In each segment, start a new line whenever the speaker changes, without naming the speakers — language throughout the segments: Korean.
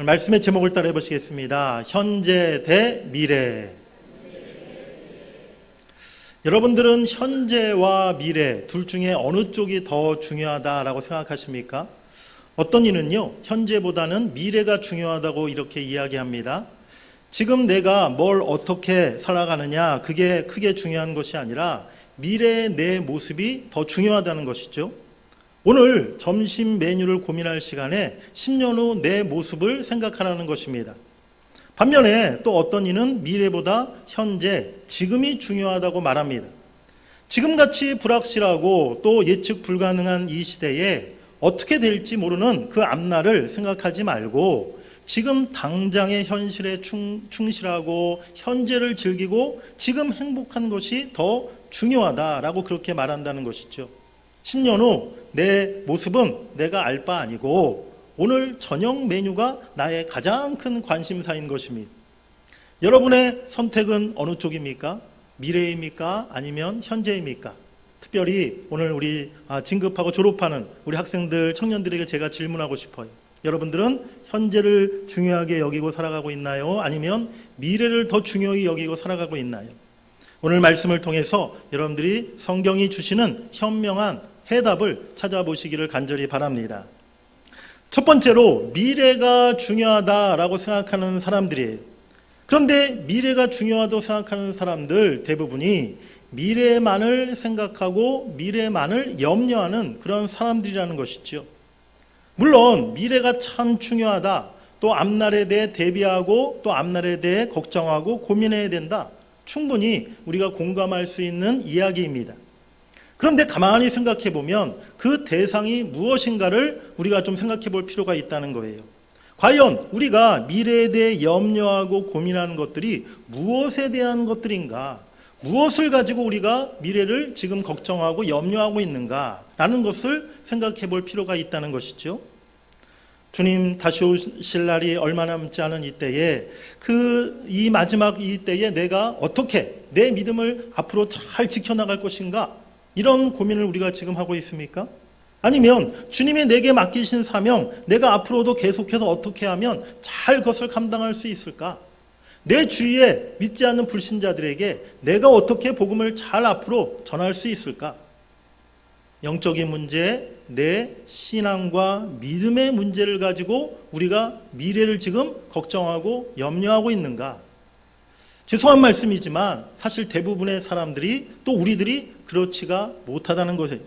말씀의 제목을 따라 해보시겠습니다. 현재 대 미래. 여러분들은 현재와 미래 둘 중에 어느 쪽이 더 중요하다라고 생각하십니까? 어떤 이는요, 현재보다는 미래가 중요하다고 이렇게 이야기합니다. 지금 내가 뭘 어떻게 살아가느냐, 그게 크게 중요한 것이 아니라 미래의 내 모습이 더 중요하다는 것이죠. 오늘 점심 메뉴를 고민할 시간에 10년 후 내 모습을 생각하라는 것입니다. 반면에 또 어떤 이는 미래보다 현재, 지금이 중요하다고 말합니다. 지금같이 불확실하고 또 예측 불가능한 이 시대에 어떻게 될지 모르는 그 앞날을 생각하지 말고 지금 당장의 현실에 충실하고 현재를 즐기고 지금 행복한 것이 더 중요하다라고 그렇게 말한다는 것이죠. 10년 후 내 모습은 내가 알 바 아니고 오늘 저녁 메뉴가 나의 가장 큰 관심사인 것입니다. 여러분의 선택은 어느 쪽입니까? 미래입니까? 아니면 현재입니까? 특별히 오늘 우리 진급하고 졸업하는 우리 학생들, 청년들에게 제가 질문하고 싶어요. 여러분들은 현재를 중요하게 여기고 살아가고 있나요? 아니면 미래를 더 중요히 여기고 살아가고 있나요? 오늘 말씀을 통해서 여러분들이 성경이 주시는 현명한 해답을 찾아보시기를 간절히 바랍니다. 첫 번째로 미래가 중요하다라고 생각하는 사람들이에요. 그런데 미래가 중요하다고 생각하는 사람들 대부분이 미래만을 생각하고 미래만을 염려하는 그런 사람들이라는 것이죠. 물론 미래가 참 중요하다, 또 앞날에 대해 대비하고 또 앞날에 대해 걱정하고 고민해야 된다, 충분히 우리가 공감할 수 있는 이야기입니다. 그런데 가만히 생각해 보면 그 대상이 무엇인가를 우리가 좀 생각해 볼 필요가 있다는 거예요. 과연 우리가 미래에 대해 염려하고 고민하는 것들이 무엇에 대한 것들인가? 무엇을 가지고 우리가 미래를 지금 걱정하고 염려하고 있는가라는 것을 생각해 볼 필요가 있다는 것이죠. 주님 다시 오실 날이 얼마 남지 않은 이때에 이 마지막 이때에 내가 어떻게 내 믿음을 앞으로 잘 지켜나갈 것인가? 이런 고민을 우리가 지금 하고 있습니까? 아니면 주님이 내게 맡기신 사명, 내가 앞으로도 계속해서 어떻게 하면 잘 그것을 감당할 수 있을까? 내 주위에 믿지 않는 불신자들에게 내가 어떻게 복음을 잘 앞으로 전할 수 있을까? 영적인 문제, 내 신앙과 믿음의 문제를 가지고 우리가 미래를 지금 걱정하고 염려하고 있는가? 죄송한 말씀이지만 사실 대부분의 사람들이 또 우리들이 그렇지가 못하다는 것이에요.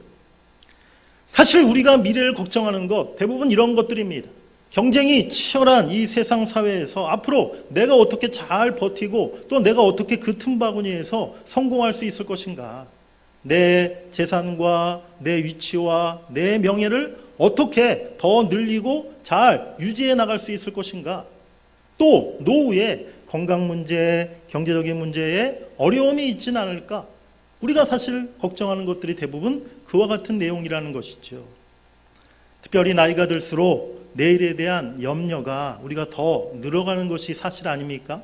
사실 우리가 미래를 걱정하는 것 대부분 이런 것들입니다. 경쟁이 치열한 이 세상 사회에서 앞으로 내가 어떻게 잘 버티고 또 내가 어떻게 그 틈바구니에서 성공할 수 있을 것인가? 내 재산과 내 위치와 내 명예를 어떻게 더 늘리고 잘 유지해 나갈 수 있을 것인가? 또 노후에 건강 문제, 경제적인 문제에 어려움이 있지는 않을까? 우리가 사실 걱정하는 것들이 대부분 그와 같은 내용이라는 것이죠. 특별히 나이가 들수록 내일에 대한 염려가 우리가 더 늘어가는 것이 사실 아닙니까?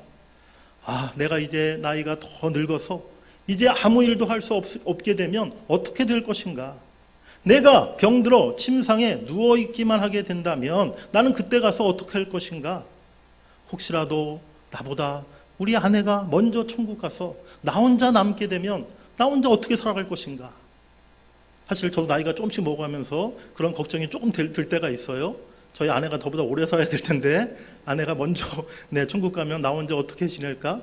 내가 이제 나이가 더 늙어서 이제 아무 일도 할 수 없게 되면 어떻게 될 것인가? 내가 병들어 침상에 누워있기만 하게 된다면 나는 그때 가서 어떻게 할 것인가? 혹시라도 나보다 우리 아내가 먼저 천국 가서 나 혼자 남게 되면 나 혼자 어떻게 살아갈 것인가? 사실 저도 나이가 조금씩 먹어가면서 그런 걱정이 조금 들 때가 있어요. 저희 아내가 저보다 오래 살아야 될 텐데 아내가 먼저 천국 가면 나 혼자 어떻게 지낼까?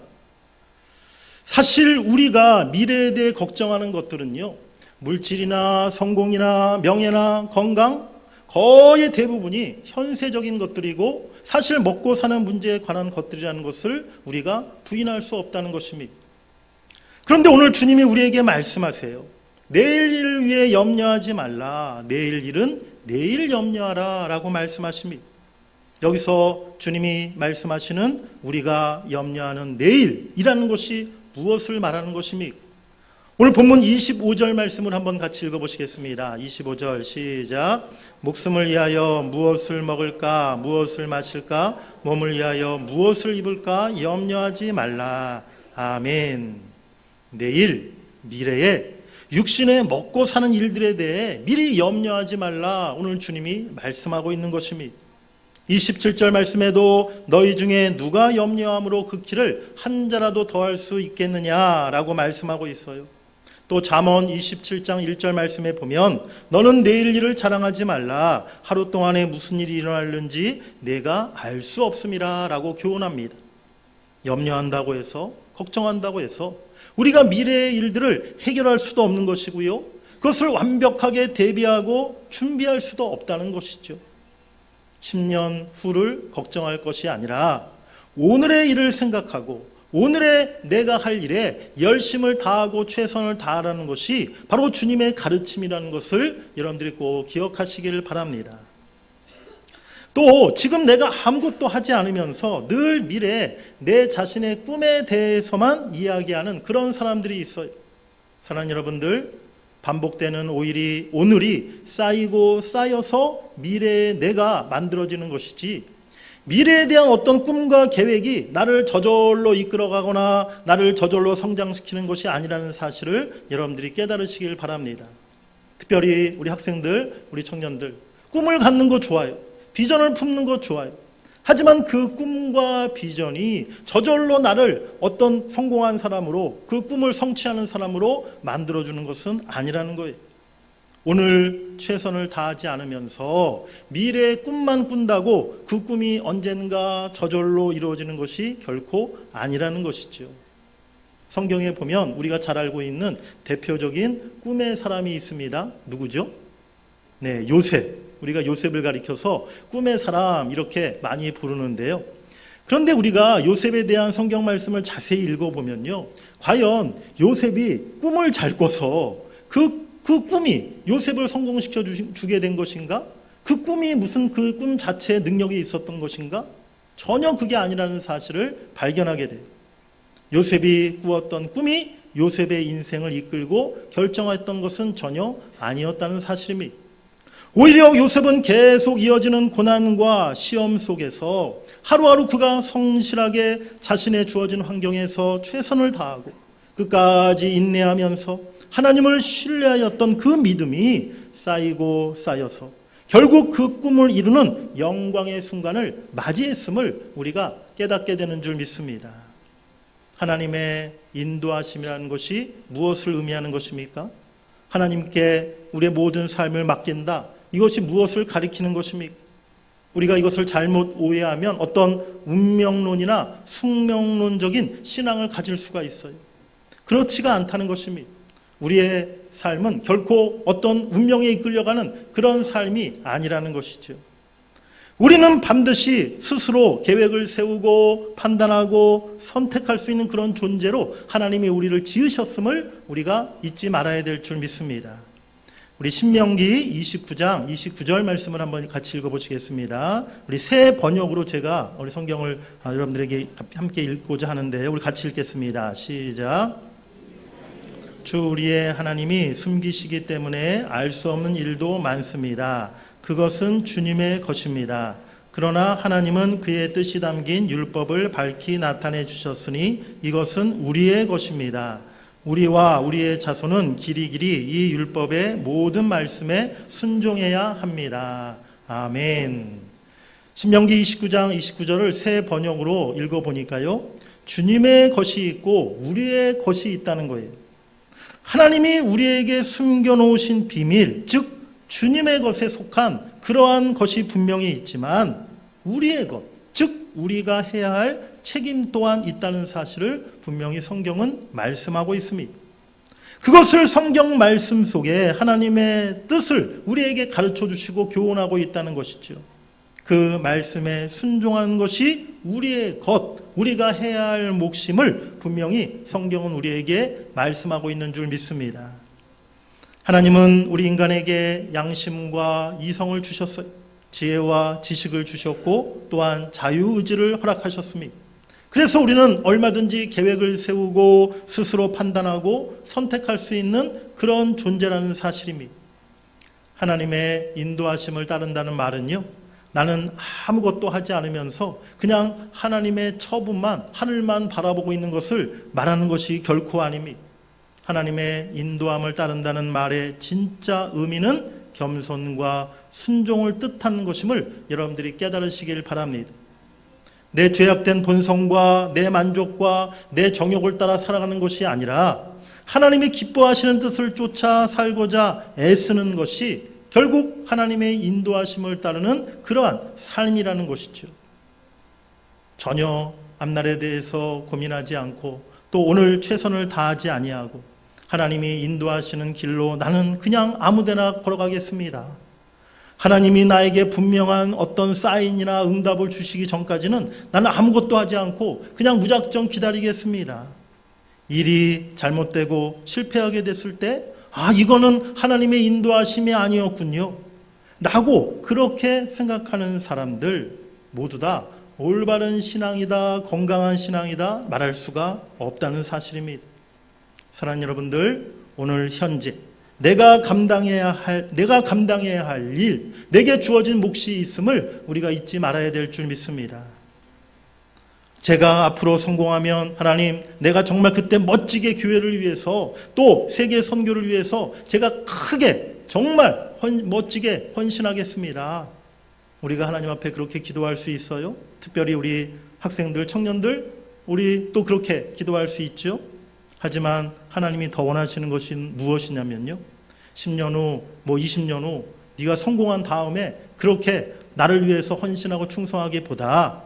사실 우리가 미래에 대해 걱정하는 것들은요, 물질이나 성공이나 명예나 건강, 거의 대부분이 현세적인 것들이고 사실 먹고 사는 문제에 관한 것들이라는 것을 우리가 부인할 수 없다는 것입니다. 그런데 오늘 주님이 우리에게 말씀하세요. 내일 일을 위해 염려하지 말라. 내일 일은 내일 염려하라 라고 말씀하십니다. 여기서 주님이 말씀하시는 우리가 염려하는 내일이라는 것이 무엇을 말하는 것입니까? 오늘 본문 25절 말씀을 한번 같이 읽어보시겠습니다. 25절 시작. 목숨을 위하여 무엇을 먹을까, 무엇을 마실까, 몸을 위하여 무엇을 입을까 염려하지 말라. 아멘. 내일, 미래에 육신에 먹고 사는 일들에 대해 미리 염려하지 말라. 오늘 주님이 말씀하고 있는 것입니다. 27절 말씀에도 너희 중에 누가 염려함으로 그 키를 한 자라도 더할 수 있겠느냐라고 말씀하고 있어요. 또 잠언 27장 1절 말씀에 보면 너는 내일 일을 자랑하지 말라. 하루 동안에 무슨 일이 일어날는지 내가 알 수 없음이라 라고 교훈합니다. 염려한다고 해서, 걱정한다고 해서 우리가 미래의 일들을 해결할 수도 없는 것이고요. 그것을 완벽하게 대비하고 준비할 수도 없다는 것이죠. 10년 후를 걱정할 것이 아니라 오늘의 일을 생각하고 오늘의 내가 할 일에 열심을 다하고 최선을 다하라는 것이 바로 주님의 가르침이라는 것을 여러분들이 꼭 기억하시기를 바랍니다. 또 지금 내가 아무것도 하지 않으면서 늘 미래에 내 자신의 꿈에 대해서만 이야기하는 그런 사람들이 있어요. 사랑하는 여러분들, 반복되는 오늘이 쌓이고 쌓여서 미래의 내가 만들어지는 것이지, 미래에 대한 어떤 꿈과 계획이 나를 저절로 이끌어가거나 나를 저절로 성장시키는 것이 아니라는 사실을 여러분들이 깨달으시길 바랍니다. 특별히 우리 학생들, 우리 청년들, 꿈을 갖는 거 좋아요. 비전을 품는 것 좋아요. 하지만 그 꿈과 비전이 저절로 나를 어떤 성공한 사람으로, 그 꿈을 성취하는 사람으로 만들어주는 것은 아니라는 거예요. 오늘 최선을 다하지 않으면서 미래의 꿈만 꾼다고 그 꿈이 언젠가 저절로 이루어지는 것이 결코 아니라는 것이죠. 성경에 보면 우리가 잘 알고 있는 대표적인 꿈의 사람이 있습니다. 누구죠? 네, 요셉. 우리가 요셉을 가리켜서 꿈의 사람 이렇게 많이 부르는데요. 그런데 우리가 요셉에 대한 성경 말씀을 자세히 읽어보면요, 과연 요셉이 꿈을 잘 꿔서 그 꿈이 요셉을 성공시켜 주게 된 것인가? 그 꿈이 무슨 그 꿈 자체에 능력이 있었던 것인가? 전혀 그게 아니라는 사실을 발견하게 돼요. 요셉이 꾸었던 꿈이 요셉의 인생을 이끌고 결정했던 것은 전혀 아니었다는 사실입니다. 오히려 요셉은 계속 이어지는 고난과 시험 속에서 하루하루 그가 성실하게 자신의 주어진 환경에서 최선을 다하고 끝까지 인내하면서 하나님을 신뢰하였던 그 믿음이 쌓이고 쌓여서 결국 그 꿈을 이루는 영광의 순간을 맞이했음을 우리가 깨닫게 되는 줄 믿습니다. 하나님의 인도하심이라는 것이 무엇을 의미하는 것입니까? 하나님께 우리의 모든 삶을 맡긴다. 이것이 무엇을 가리키는 것입니까? 우리가 이것을 잘못 오해하면 어떤 운명론이나 숙명론적인 신앙을 가질 수가 있어요. 그렇지가 않다는 것입니다. 우리의 삶은 결코 어떤 운명에 이끌려가는 그런 삶이 아니라는 것이죠. 우리는 반드시 스스로 계획을 세우고 판단하고 선택할 수 있는 그런 존재로 하나님이 우리를 지으셨음을 우리가 잊지 말아야 될 줄 믿습니다. 우리 신명기 29장 29절 말씀을 한번 같이 읽어보시겠습니다. 우리 새 번역으로 제가 우리 성경을 여러분들에게 함께 읽고자 하는데 우리 같이 읽겠습니다. 시작. 주 우리의 하나님이 숨기시기 때문에 알 수 없는 일도 많습니다. 그것은 주님의 것입니다. 그러나 하나님은 그의 뜻이 담긴 율법을 밝히 나타내 주셨으니 이것은 우리의 것입니다. 우리와 우리의 자손은 길이길이 이 율법의 모든 말씀에 순종해야 합니다. 아멘. 신명기 29장 29절을 새 번역으로 읽어보니까요, 주님의 것이 있고 우리의 것이 있다는 거예요. 하나님이 우리에게 숨겨놓으신 비밀, 즉 주님의 것에 속한 그러한 것이 분명히 있지만 우리의 것, 즉 우리가 해야 할 책임 또한 있다는 사실을 분명히 성경은 말씀하고 있습니다. 그것을 성경 말씀 속에 하나님의 뜻을 우리에게 가르쳐 주시고 교훈하고 있다는 것이죠. 그 말씀에 순종하는 것이 우리의 것, 우리가 해야 할 몫임을 분명히 성경은 우리에게 말씀하고 있는 줄 믿습니다. 하나님은 우리 인간에게 양심과 이성을 주셨어요. 지혜와 지식을 주셨고 또한 자유의지를 허락하셨습니다. 그래서 우리는 얼마든지 계획을 세우고 스스로 판단하고 선택할 수 있는 그런 존재라는 사실입니다. 하나님의 인도하심을 따른다는 말은요, 나는 아무것도 하지 않으면서 그냥 하나님의 처분만, 하늘만 바라보고 있는 것을 말하는 것이 결코 아닙니다. 하나님의 인도함을 따른다는 말의 진짜 의미는 겸손과 순종을 뜻하는 것임을 여러분들이 깨달으시길 바랍니다. 내 죄악된 본성과 내 만족과 내 정욕을 따라 살아가는 것이 아니라 하나님이 기뻐하시는 뜻을 쫓아 살고자 애쓰는 것이 결국 하나님의 인도하심을 따르는 그러한 삶이라는 것이죠. 전혀 앞날에 대해서 고민하지 않고 또 오늘 최선을 다하지 아니하고 하나님이 인도하시는 길로 나는 그냥 아무데나 걸어가겠습니다. 하나님이 나에게 분명한 어떤 사인이나 응답을 주시기 전까지는 나는 아무것도 하지 않고 그냥 무작정 기다리겠습니다. 일이 잘못되고 실패하게 됐을 때 이거는 하나님의 인도하심이 아니었군요 라고 그렇게 생각하는 사람들 모두 다 올바른 신앙이다, 건강한 신앙이다 말할 수가 없다는 사실입니다. 사랑하는 여러분들, 오늘 현재 내가 감당해야 할 일, 내게 주어진 몫이 있음을 우리가 잊지 말아야 될 줄 믿습니다. 제가 앞으로 성공하면 하나님, 내가 정말 그때 멋지게 교회를 위해서 또 세계 선교를 위해서 제가 크게 정말 멋지게 헌신하겠습니다. 우리가 하나님 앞에 그렇게 기도할 수 있어요? 특별히 우리 학생들, 청년들, 우리 또 그렇게 기도할 수 있죠? 하지만 하나님이 더 원하시는 것이 무엇이냐면요, 10년 후, 20년 후 네가 성공한 다음에 그렇게 나를 위해서 헌신하고 충성하기보다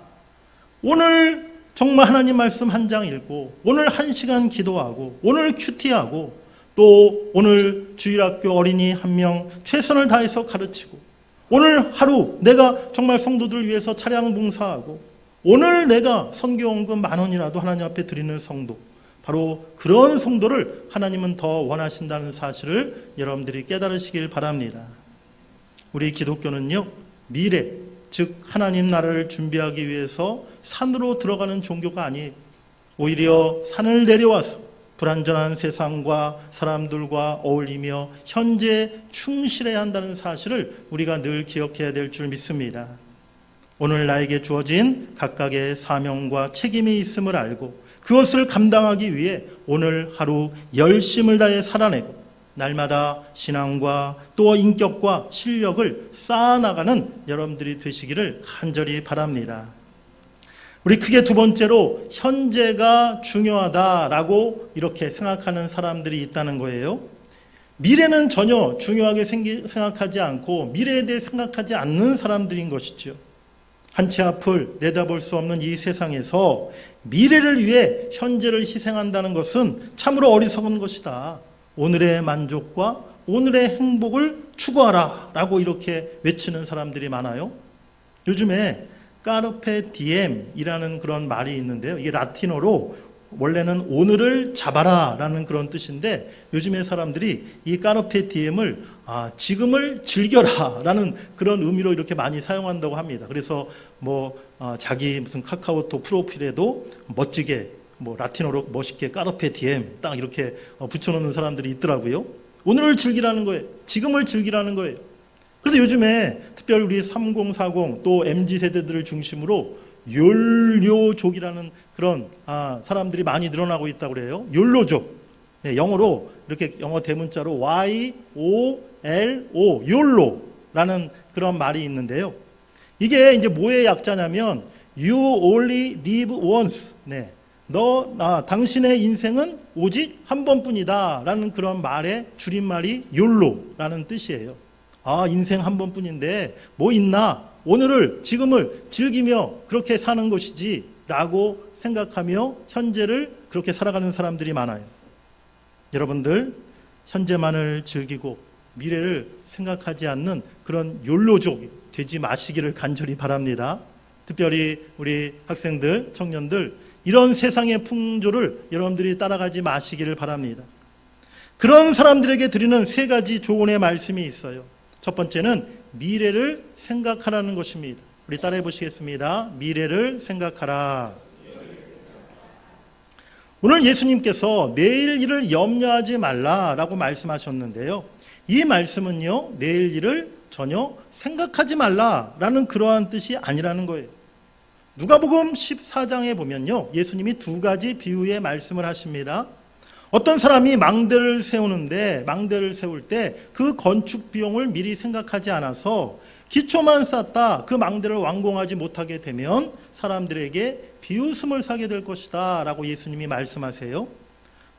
오늘 정말 하나님 말씀 한 장 읽고 오늘 1시간 기도하고 오늘 큐티하고 또 오늘 주일학교 어린이 1명 최선을 다해서 가르치고 오늘 하루 내가 정말 성도들을 위해서 차량 봉사하고 오늘 내가 선교원금 10,000원이라도 하나님 앞에 드리는 성도, 바로 그런 성도를 하나님은 더 원하신다는 사실을 여러분들이 깨달으시길 바랍니다. 우리 기독교는요, 미래, 즉 하나님 나라를 준비하기 위해서 산으로 들어가는 종교가 아니에요. 오히려 산을 내려와서 불완전한 세상과 사람들과 어울리며 현재에 충실해야 한다는 사실을 우리가 늘 기억해야 될 줄 믿습니다. 오늘 나에게 주어진 각각의 사명과 책임이 있음을 알고 그것을 감당하기 위해 오늘 하루 열심을 다해 살아내고 날마다 신앙과 또 인격과 실력을 쌓아나가는 여러분들이 되시기를 간절히 바랍니다. 우리 크게 두 번째로 현재가 중요하다라고 이렇게 생각하는 사람들이 있다는 거예요. 미래는 전혀 중요하게 생각하지 않고 미래에 대해 생각하지 않는 사람들인 것이죠. 한 치 앞을 내다볼 수 없는 이 세상에서 미래를 위해 현재를 희생한다는 것은 참으로 어리석은 것이다. 오늘의 만족과 오늘의 행복을 추구하라 라고 이렇게 외치는 사람들이 많아요. 요즘에 까르페 디엠이라는 그런 말이 있는데요. 이게 라틴어로 원래는 오늘을 잡아라 라는 그런 뜻인데 요즘에 사람들이 이 까르페 디엠을 지금을 즐겨라 라는 그런 의미로 이렇게 많이 사용한다고 합니다. 그래서 자기 무슨 카카오톡 프로필에도 멋지게 라틴어로 멋있게 까르페 디엠 딱 이렇게 붙여놓는 사람들이 있더라고요. 오늘을 즐기라는 거예요. 지금을 즐기라는 거예요. 그래서 요즘에 특별히 우리 3040 또 MZ세대들을 중심으로 욜로족이라는 그런 사람들이 많이 늘어나고 있다고 그래요. 욜로족. 네, 영어로 이렇게 영어 대문자로 YOLO, 욜로라는 그런 말이 있는데요. 이게 이제 뭐의 약자냐면 You only live once. 네. 당신의 인생은 오직 한 번뿐이다 라는 그런 말의 줄임말이 욜로라는 뜻이에요. 인생 한 번뿐인데 뭐 있나? 오늘을, 지금을 즐기며 그렇게 사는 것이지 라고 생각하며 현재를 그렇게 살아가는 사람들이 많아요. 여러분들, 현재만을 즐기고 미래를 생각하지 않는 그런 욜로족이 되지 마시기를 간절히 바랍니다. 특별히 우리 학생들, 청년들, 이런 세상의 풍조를 여러분들이 따라가지 마시기를 바랍니다. 그런 사람들에게 드리는 3가지 조언의 말씀이 있어요. 첫 번째는 미래를 생각하라는 것입니다. 우리 따라해 보시겠습니다. 미래를 생각하라. 오늘 예수님께서 내일 일을 염려하지 말라라고 말씀하셨는데요. 이 말씀은요, 내일 일을 전혀 생각하지 말라라는 그러한 뜻이 아니라는 거예요. 누가복음 14장에 보면요, 예수님이 2가지 비유의 말씀을 하십니다. 어떤 사람이 망대를 세울 때 그 건축 비용을 미리 생각하지 않아서 기초만 쌓다 그 망대를 완공하지 못하게 되면 사람들에게 비웃음을 사게 될 것이다 라고 예수님이 말씀하세요.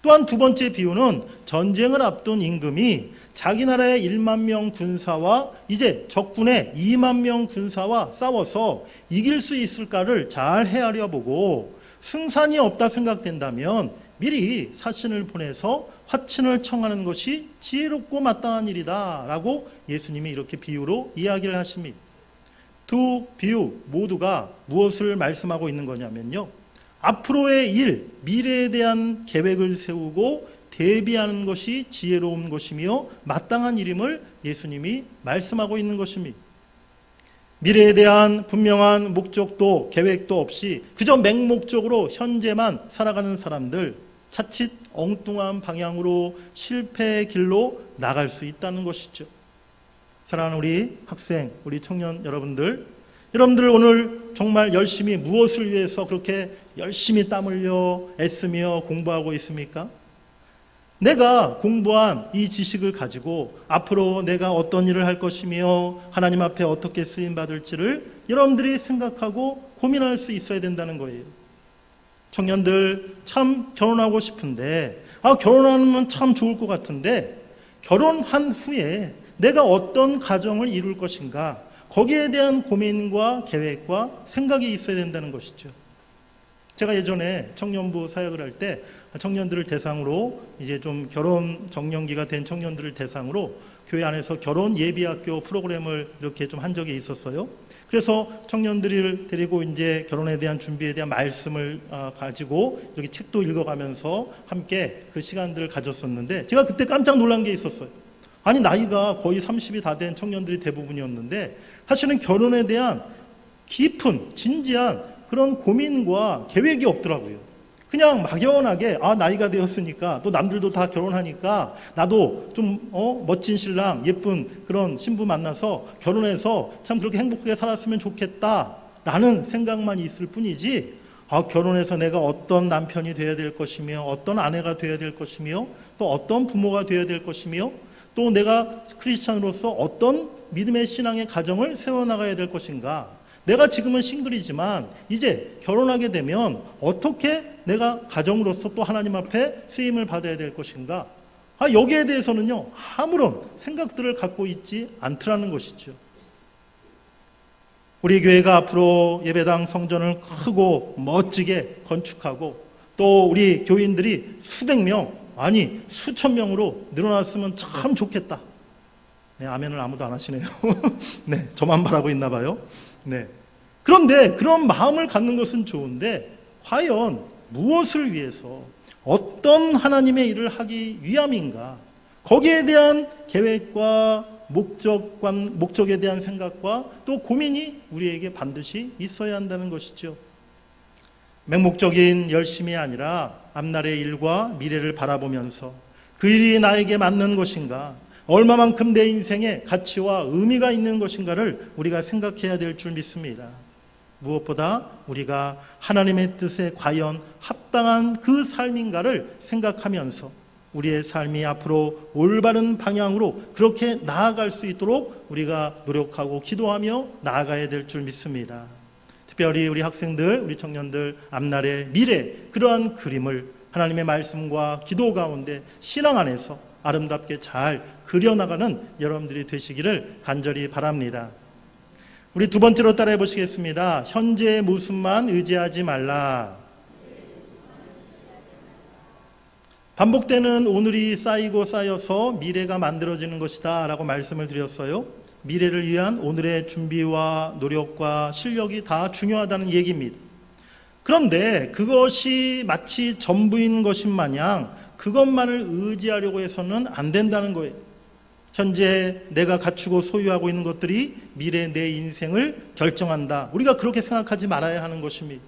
또한 두 번째 비유는 전쟁을 앞둔 임금이 자기 나라의 1만 명 군사와 이제 적군의 2만 명 군사와 싸워서 이길 수 있을까를 잘 헤아려 보고 승산이 없다 생각된다면 미리 사신을 보내서 화친을 청하는 것이 지혜롭고 마땅한 일이다 라고 예수님이 이렇게 비유로 이야기를 하십니다. 두 비유 모두가 무엇을 말씀하고 있는 거냐면요, 앞으로의 일, 미래에 대한 계획을 세우고 대비하는 것이 지혜로운 것이며 마땅한 일임을 예수님이 말씀하고 있는 것입니다. 미래에 대한 분명한 목적도 계획도 없이 그저 맹목적으로 현재만 살아가는 사람들, 자칫 엉뚱한 방향으로 실패의 길로 나갈 수 있다는 것이죠. 사랑하는 우리 학생, 우리 청년 여러분들 오늘 정말 열심히 무엇을 위해서 그렇게 열심히 땀 흘려 애쓰며 공부하고 있습니까? 내가 공부한 이 지식을 가지고 앞으로 내가 어떤 일을 할 것이며 하나님 앞에 어떻게 쓰임받을지를 여러분들이 생각하고 고민할 수 있어야 된다는 거예요. 청년들 참 결혼하고 싶은데 결혼하면 참 좋을 것 같은데 결혼한 후에 내가 어떤 가정을 이룰 것인가, 거기에 대한 고민과 계획과 생각이 있어야 된다는 것이죠. 제가 예전에 청년부 사역을 할 때 청년들을 대상으로 이제 좀 결혼 정년기가 된 청년들을 대상으로 교회 안에서 결혼 예비학교 프로그램을 이렇게 좀 한 적이 있었어요. 그래서 청년들을 데리고 이제 결혼에 대한 준비에 대한 말씀을 가지고 이렇게 책도 읽어가면서 함께 그 시간들을 가졌었는데 제가 그때 깜짝 놀란 게 있었어요. 아니 나이가 거의 30이 다 된 청년들이 대부분이었는데 사실은 결혼에 대한 깊은 진지한 그런 고민과 계획이 없더라고요. 그냥 막연하게 나이가 되었으니까 또 남들도 다 결혼하니까 나도 좀 멋진 신랑 예쁜 그런 신부 만나서 결혼해서 참 그렇게 행복하게 살았으면 좋겠다라는 생각만 있을 뿐이지 결혼해서 내가 어떤 남편이 되어야 될 것이며 어떤 아내가 되어야 될 것이며 또 어떤 부모가 되어야 될 것이며 또 내가 크리스찬으로서 어떤 믿음의 신앙의 가정을 세워나가야 될 것인가, 내가 지금은 싱글이지만 이제 결혼하게 되면 어떻게 내가 가정으로서 또 하나님 앞에 쓰임을 받아야 될 것인가, 여기에 대해서는요 아무런 생각들을 갖고 있지 않더라는 것이죠. 우리 교회가 앞으로 예배당 성전을 크고 멋지게 건축하고 또 우리 교인들이 수백 명 수천 명으로 늘어났으면 참 좋겠다. 네, 아멘을 아무도 안 하시네요. 네, 저만 바라고 있나 봐요. 네. 그런데 그런 마음을 갖는 것은 좋은데 과연 무엇을 위해서 어떤 하나님의 일을 하기 위함인가? 거기에 대한 계획과 목적에 대한 생각과 또 고민이 우리에게 반드시 있어야 한다는 것이죠. 맹목적인 열심이 아니라 앞날의 일과 미래를 바라보면서 그 일이 나에게 맞는 것인가, 얼마만큼 내 인생에 가치와 의미가 있는 것인가를 우리가 생각해야 될 줄 믿습니다. 무엇보다 우리가 하나님의 뜻에 과연 합당한 그 삶인가를 생각하면서 우리의 삶이 앞으로 올바른 방향으로 그렇게 나아갈 수 있도록 우리가 노력하고 기도하며 나아가야 될 줄 믿습니다. 특별히 우리 학생들, 우리 청년들 앞날의 미래, 그러한 그림을 하나님의 말씀과 기도 가운데 신앙 안에서 아름답게 잘 그려나가는 여러분들이 되시기를 간절히 바랍니다. 우리 두 번째로 따라해 보시겠습니다. 현재의 모습만 의지하지 말라. 반복되는 오늘이 쌓이고 쌓여서 미래가 만들어지는 것이다 라고 말씀을 드렸어요. 미래를 위한 오늘의 준비와 노력과 실력이 다 중요하다는 얘기입니다. 그런데 그것이 마치 전부인 것인 마냥 그것만을 의지하려고 해서는 안 된다는 거예요. 현재 내가 갖추고 소유하고 있는 것들이 미래 내 인생을 결정한다. 우리가 그렇게 생각하지 말아야 하는 것입니다.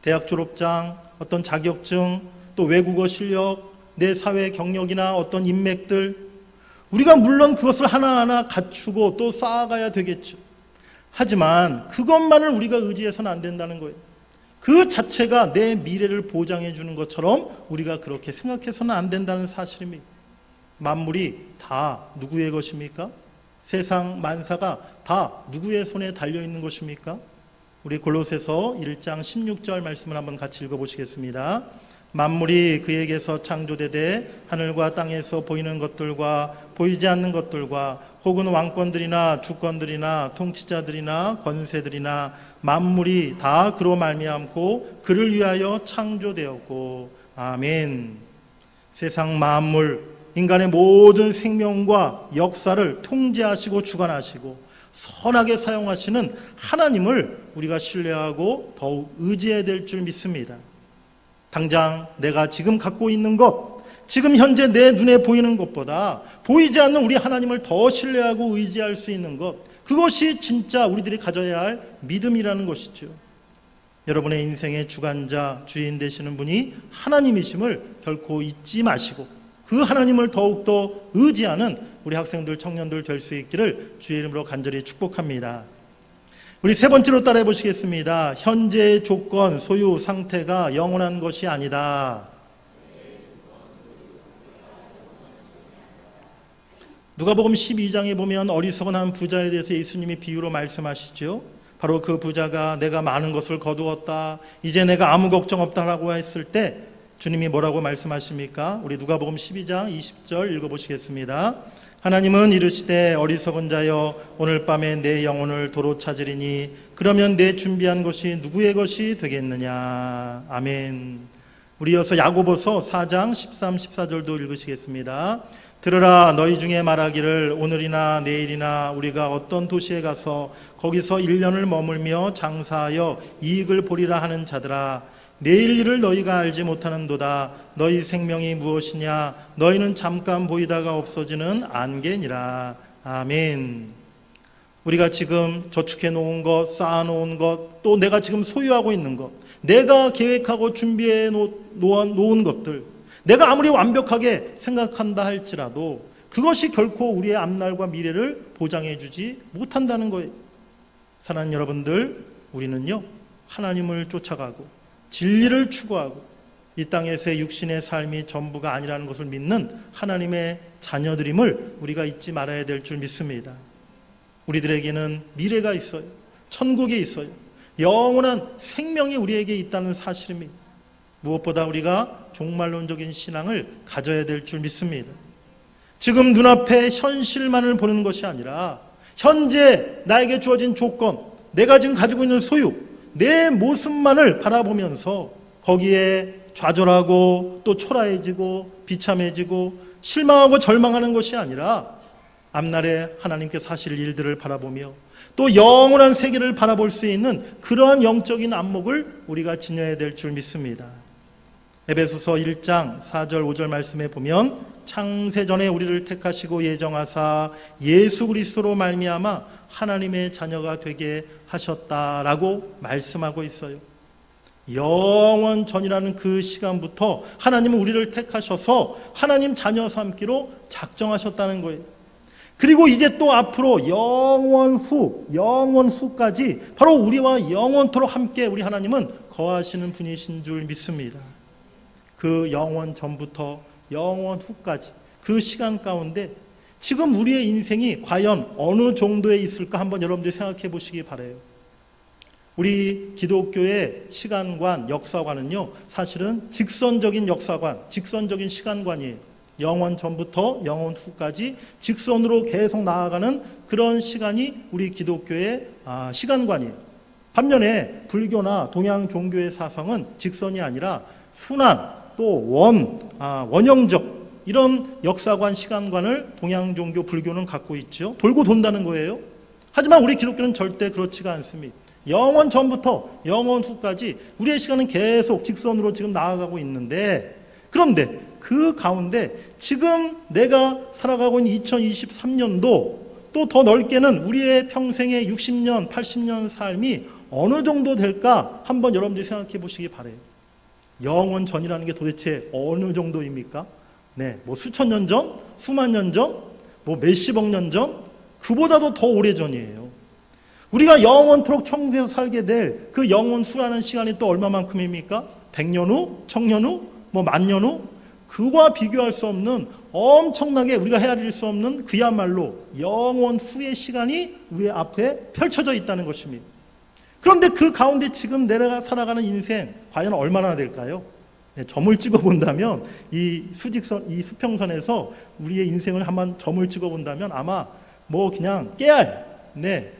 대학 졸업장, 어떤 자격증, 또 외국어 실력, 내 사회 경력이나 어떤 인맥들, 우리가 물론 그것을 하나하나 갖추고 또 쌓아가야 되겠죠. 하지만 그것만을 우리가 의지해서는 안 된다는 거예요. 그 자체가 내 미래를 보장해 주는 것처럼 우리가 그렇게 생각해서는 안 된다는 사실입니다. 만물이 다 누구의 것입니까? 세상 만사가 다 누구의 손에 달려있는 것입니까? 우리 골로새서 1장 16절 말씀을 한번 같이 읽어보시겠습니다. 만물이 그에게서 창조되되 하늘과 땅에서 보이는 것들과 보이지 않는 것들과 혹은 왕권들이나 주권들이나 통치자들이나 권세들이나 만물이 다 그로 말미암고 그를 위하여 창조되었고. 아멘. 세상 만물, 인간의 모든 생명과 역사를 통제하시고 주관하시고 선하게 사용하시는 하나님을 우리가 신뢰하고 더욱 의지해야 될 줄 믿습니다. 당장 내가 지금 갖고 있는 것, 지금 현재 내 눈에 보이는 것보다 보이지 않는 우리 하나님을 더 신뢰하고 의지할 수 있는 것, 그것이 진짜 우리들이 가져야 할 믿음이라는 것이죠. 여러분의 인생의 주관자, 주인 되시는 분이 하나님이심을 결코 잊지 마시고 그 하나님을 더욱더 의지하는 우리 학생들, 청년들 될 수 있기를 주의 이름으로 간절히 축복합니다. 우리 세 번째로 따라해 보시겠습니다. 현재의 조건, 소유, 상태가 영원한 것이 아니다. 누가복음 12장에 보면 어리석은 한 부자에 대해서 예수님이 비유로 말씀하시죠. 바로 그 부자가 내가 많은 것을 거두었다, 이제 내가 아무 걱정 없다라고 했을 때 주님이 뭐라고 말씀하십니까? 우리 누가복음 12장 20절 읽어보시겠습니다. 하나님은 이르시되 어리석은 자여 오늘 밤에 내 영혼을 도로 찾으리니 그러면 내 준비한 것이 누구의 것이 되겠느냐. 아멘. 우리 이어서 야고보서 4장 13, 14절도 읽으시겠습니다. 들으라, 너희 중에 말하기를 오늘이나 내일이나 우리가 어떤 도시에 가서 거기서 1년을 머물며 장사하여 이익을 보리라 하는 자들아, 내일 일을 너희가 알지 못하는도다. 너희 생명이 무엇이냐? 너희는 잠깐 보이다가 없어지는 안개니라. 아멘. 우리가 지금 저축해 놓은 것, 쌓아 놓은 것, 또 내가 지금 소유하고 있는 것, 내가 계획하고 준비해 놓은 것들, 내가 아무리 완벽하게 생각한다 할지라도 그것이 결코 우리의 앞날과 미래를 보장해 주지 못한다는 거예요. 사랑하는 여러분들, 우리는요 하나님을 쫓아가고 진리를 추구하고 이 땅에서의 육신의 삶이 전부가 아니라는 것을 믿는 하나님의 자녀들임을 우리가 잊지 말아야 될 줄 믿습니다. 우리들에게는 미래가 있어요. 천국에 있어요. 영원한 생명이 우리에게 있다는 사실입니다. 무엇보다 우리가 종말론적인 신앙을 가져야 될 줄 믿습니다. 지금 눈앞에 현실만을 보는 것이 아니라 현재 나에게 주어진 조건, 내가 지금 가지고 있는 소유, 내 모습만을 바라보면서 거기에 좌절하고 또 초라해지고 비참해지고 실망하고 절망하는 것이 아니라 앞날에 하나님께서 하실 일들을 바라보며 또 영원한 세계를 바라볼 수 있는 그러한 영적인 안목을 우리가 지녀야 될 줄 믿습니다. 에베소서 1장 4절 5절 말씀에 보면 창세전에 우리를 택하시고 예정하사 예수 그리스도로 말미암아 하나님의 자녀가 되게 하셨다라고 말씀하고 있어요. 영원 전이라는 그 시간부터 하나님은 우리를 택하셔서 하나님 자녀 삼기로 작정하셨다는 거예요. 그리고 이제 또 앞으로 영원 후까지 바로 우리와 영원토록 함께 우리 하나님은 거하시는 분이신 줄 믿습니다. 그 영원 전부터 영원 후까지 그 시간 가운데 지금 우리의 인생이 과연 어느 정도에 있을까 한번 여러분들이 생각해 보시기 바라요. 우리 기독교의 시간관, 역사관은요 사실은 직선적인 역사관, 직선적인 시간관이에요. 영원 전부터 영원 후까지 직선으로 계속 나아가는 그런 시간이 우리 기독교의 시간관이에요. 반면에 불교나 동양 종교의 사상은 직선이 아니라 순환, 또 원형적 이런 역사관, 시간관을 동양 종교, 불교는 갖고 있죠. 돌고 돈다는 거예요. 하지만 우리 기독교는 절대 그렇지가 않습니다. 영원 전부터 영원 후까지 우리의 시간은 계속 직선으로 지금 나아가고 있는데, 그런데 그 가운데 지금 내가 살아가고 있는 2023년도 또 더 넓게는 우리의 평생의 60년, 80년 삶이 어느 정도 될까 한번 여러분들이 생각해 보시기 바라요. 영원 전이라는 게 도대체 어느 정도입니까? 네, 뭐 수천 년 전, 수만 년 전, 뭐 몇십억 년 전, 그보다도 더 오래 전이에요. 우리가 영원토록 천국에서 살게 될 그 영원 후라는 시간이 또 얼마만큼입니까? 100년 후, 1000년 후, 뭐 10,000년 후, 그와 비교할 수 없는 엄청나게 우리가 헤아릴 수 없는 그야말로 영원 후의 시간이 우리 앞에 펼쳐져 있다는 것입니다. 그런데 그 가운데 지금 내가 살아가는 인생 과연 얼마나 될까요? 네, 점을 찍어 본다면 이 수평선에서 우리의 인생을 한번 점을 찍어 본다면 아마 뭐 그냥 깨알,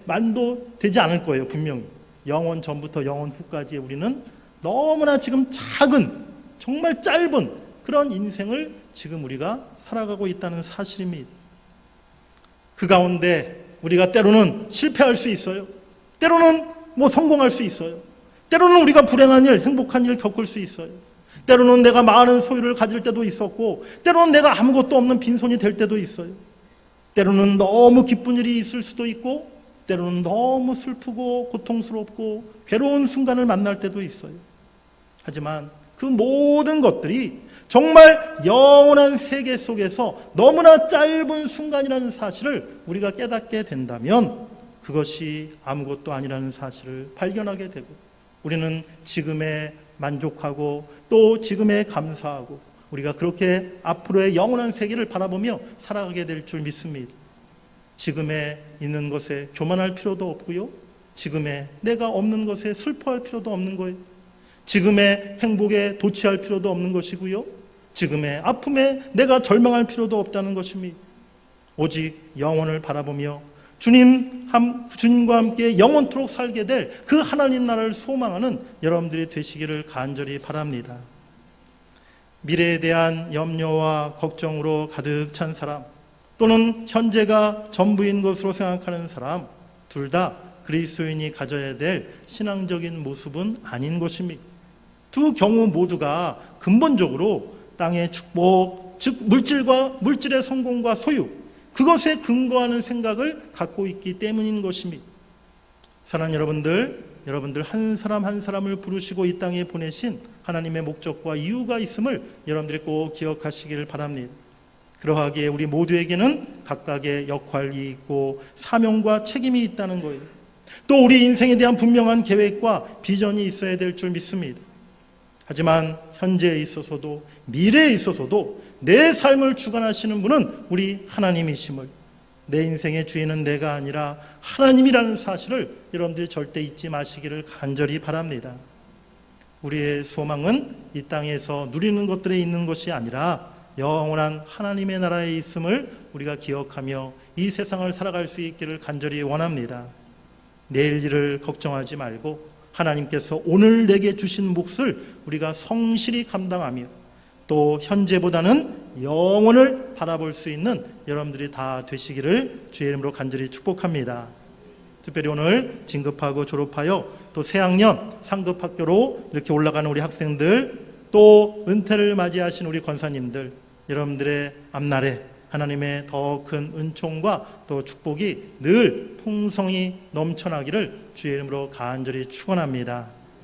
만도 되지 않을 거예요. 분명히 영원 전부터 영원 후까지 우리는 너무나 지금 작은, 정말 짧은 그런 인생을 지금 우리가 살아가고 있다는 사실입니다. 그 가운데 우리가 때로는 실패할 수 있어요. 때로는 뭐 성공할 수 있어요. 때로는 우리가 불행한 일, 행복한 일을 겪을 수 있어요. 때로는 내가 많은 소유를 가질 때도 있었고, 때로는 내가 아무것도 없는 빈손이 될 때도 있어요. 때로는 너무 기쁜 일이 있을 수도 있고, 때로는 너무 슬프고 고통스럽고 괴로운 순간을 만날 때도 있어요. 하지만 그 모든 것들이 정말 영원한 세계 속에서 너무나 짧은 순간이라는 사실을 우리가 깨닫게 된다면 그것이 아무것도 아니라는 사실을 발견하게 되고, 우리는 지금에 만족하고 또 지금에 감사하고 우리가 그렇게 앞으로의 영원한 세계를 바라보며 살아가게 될 줄 믿습니다. 지금에 있는 것에 교만할 필요도 없고요. 지금에 내가 없는 것에 슬퍼할 필요도 없는 거예요. 지금의 행복에 도취할 필요도 없는 것이고요. 지금의 아픔에 내가 절망할 필요도 없다는 것입니다. 오직 영원을 바라보며 주님과 함께 영원토록 살게 될 그 하나님 나라를 소망하는 여러분들이 되시기를 간절히 바랍니다. 미래에 대한 염려와 걱정으로 가득 찬 사람, 또는 현재가 전부인 것으로 생각하는 사람, 둘 다 그리스도인이 가져야 될 신앙적인 모습은 아닌 것입니다. 두 경우 모두가 근본적으로 땅의 축복, 즉 물질의 성공과 소유, 그것에 근거하는 생각을 갖고 있기 때문인 것입니다. 사랑하는 여러분들 한 사람 한 사람을 부르시고 이 땅에 보내신 하나님의 목적과 이유가 있음을 여러분들이 꼭 기억하시기를 바랍니다. 그러하기에 우리 모두에게는 각각의 역할이 있고 사명과 책임이 있다는 거예요. 또 우리 인생에 대한 분명한 계획과 비전이 있어야 될 줄 믿습니다. 하지만 현재에 있어서도 미래에 있어서도 내 삶을 주관하시는 분은 우리 하나님이심을, 내 인생의 주인은 내가 아니라 하나님이라는 사실을 여러분들이 절대 잊지 마시기를 간절히 바랍니다. 우리의 소망은 이 땅에서 누리는 것들에 있는 것이 아니라 영원한 하나님의 나라에 있음을 우리가 기억하며 이 세상을 살아갈 수 있기를 간절히 원합니다. 내일 일을 걱정하지 말고 하나님께서 오늘 내게 주신 몫을 우리가 성실히 감당하며 또 현재보다는 영원을 바라볼 수 있는 여러분들이 다 되시기를 주의 이름으로 간절히 축복합니다. 특별히 오늘 진급하고 졸업하여 또 새학년 상급학교로 이렇게 올라가는 우리 학생들, 또 은퇴를 맞이하신 우리 권사님들, 여러분들의 앞날에 하나님의 더 큰 은총과 또 축복이 늘 풍성히 넘쳐나기를 주의 이름으로 간절히 축원합니다.